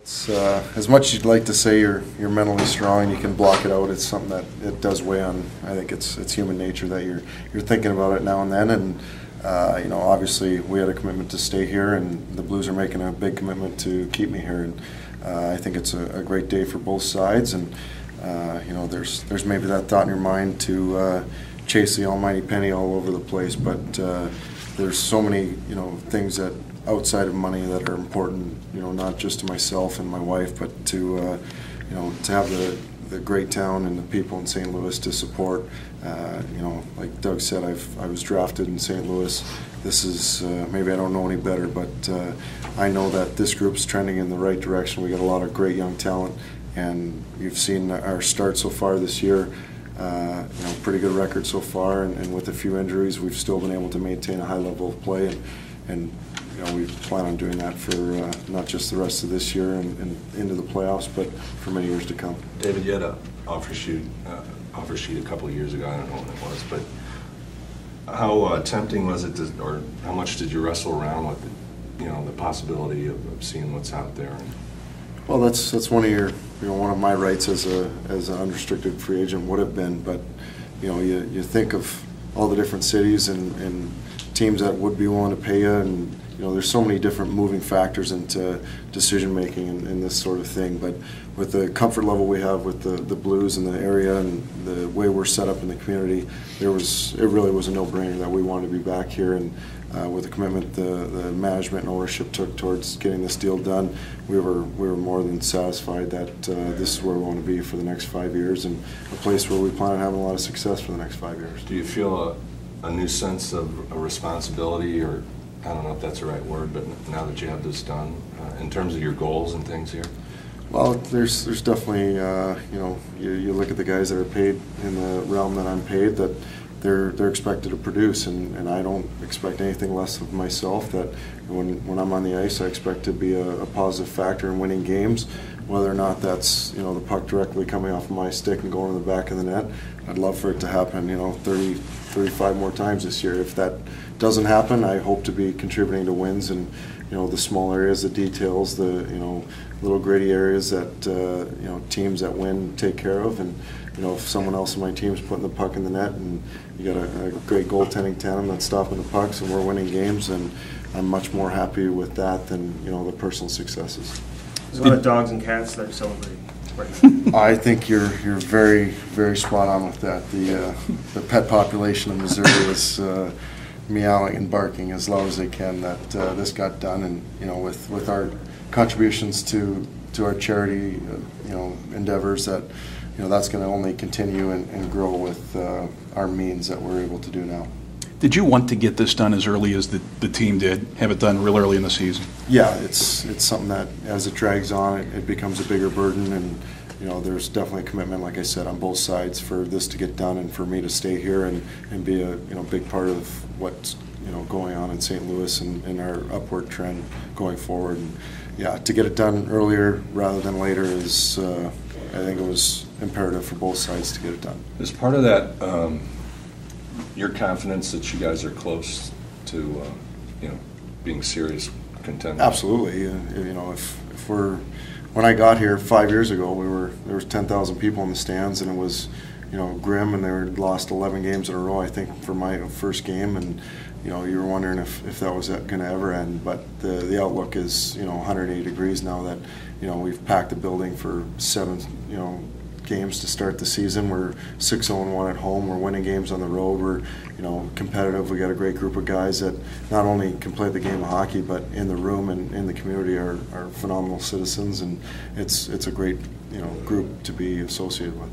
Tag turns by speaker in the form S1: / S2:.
S1: It's, as much as you'd like to say you're mentally strong and you can block it out, it's something that it does weigh on. I think it's human nature that you're thinking about it now and then. And you know, obviously we had a commitment to stay here, and the Blues are making a big commitment to keep me here. And I think it's a great day for both sides. And you know, there's maybe that thought in your mind to chase the almighty penny all over the place, but there's so many, you know, things that outside of money that are important, you know, not just to myself and my wife, but to you know, to have the great town and the people in St. Louis to support. You know, like Doug said, I was drafted in St. Louis. This is maybe I don't know any better, but I know that this group's trending in the right direction. We got a lot of great young talent, and you've seen our start so far this year. You know, pretty good record so far, and with a few injuries, we've still been able to maintain a high level of play, and you know, we plan on doing that for not just the rest of this year and into the playoffs, but for many years to come.
S2: David, you had an offer sheet a couple of years ago. I don't know when it was, but how tempting was it, or how much did you wrestle around with, you know, the possibility of seeing what's out there?
S1: Well, that's one of your, you know, one of my rights as an unrestricted free agent would have been, but you know, you think of all the different cities and teams that would be willing to pay you, and you know, there's so many different moving factors into decision making and this sort of thing. But with the comfort level we have with the Blues in the area and the way we're set up in the community, it really was a no-brainer that we wanted to be back here. And with the commitment the management and ownership took towards getting this deal done, we were more than satisfied that this is where we want to be for the next 5 years, and a place where we plan on having a lot of success for the next 5 years.
S2: Do you feel a new sense of a responsibility, or I don't know if that's the right word, but now that you have this done, in terms of your goals and things here?
S1: Well, there's definitely, you know, you look at the guys that are paid in the realm that I'm paid, that they're expected to produce, and I don't expect anything less of myself. That when I'm on the ice, I expect to be a positive factor in winning games, whether or not that's, you know, the puck directly coming off my stick and going to the back of the net. I'd love for it to happen, you know, 30, 35 more times this year. If that doesn't happen, I hope to be contributing to wins, and you know, the small areas, the details, the, you know, little gritty areas that you know, teams that win take care of. And you know, if someone else in my team's putting the puck in the net, and you got a great goaltending tandem that's stopping the pucks, and we're winning games, then I'm much more happy with that than, you know, the personal successes.
S3: There's a lot of dogs and cats that are celebrating.
S1: I think you're very, very spot on with that. The pet population of Missouri is meowing and barking as loud as they can that this got done, and you know, with our contributions to our charity, you know, endeavors, that you know, that's going to only continue and grow with our means that we're able to do now.
S4: Did you want to get this done as early as the team did, have it done real early in the season?
S1: Yeah, it's something that as it drags on, it becomes a bigger burden, and you know, there's definitely a commitment, like I said, on both sides for this to get done and for me to stay here and be a, you know, big part of what's, you know, going on in St. Louis and our upward trend going forward. And yeah, to get it done earlier rather than later is, I think it was imperative for both sides to get it done.
S2: As part of that, your confidence that you guys are close to, you know, being serious contenders?
S1: Absolutely. You know, if we're, when I got here 5 years ago, there was 10,000 people in the stands, and it was, you know, grim, and they were lost 11 games in a row, I think, for my first game, and you know, you were wondering if that was going to ever end. But the outlook is, you know, 180 degrees now that, you know, we've packed the building for 7, you know, games to start the season. We're 6-0-1 at home. We're winning games on the road. We're, you know, competitive. We got a great group of guys that not only can play the game of hockey, but in the room and in the community are phenomenal citizens, and it's a great, you know, group to be associated with.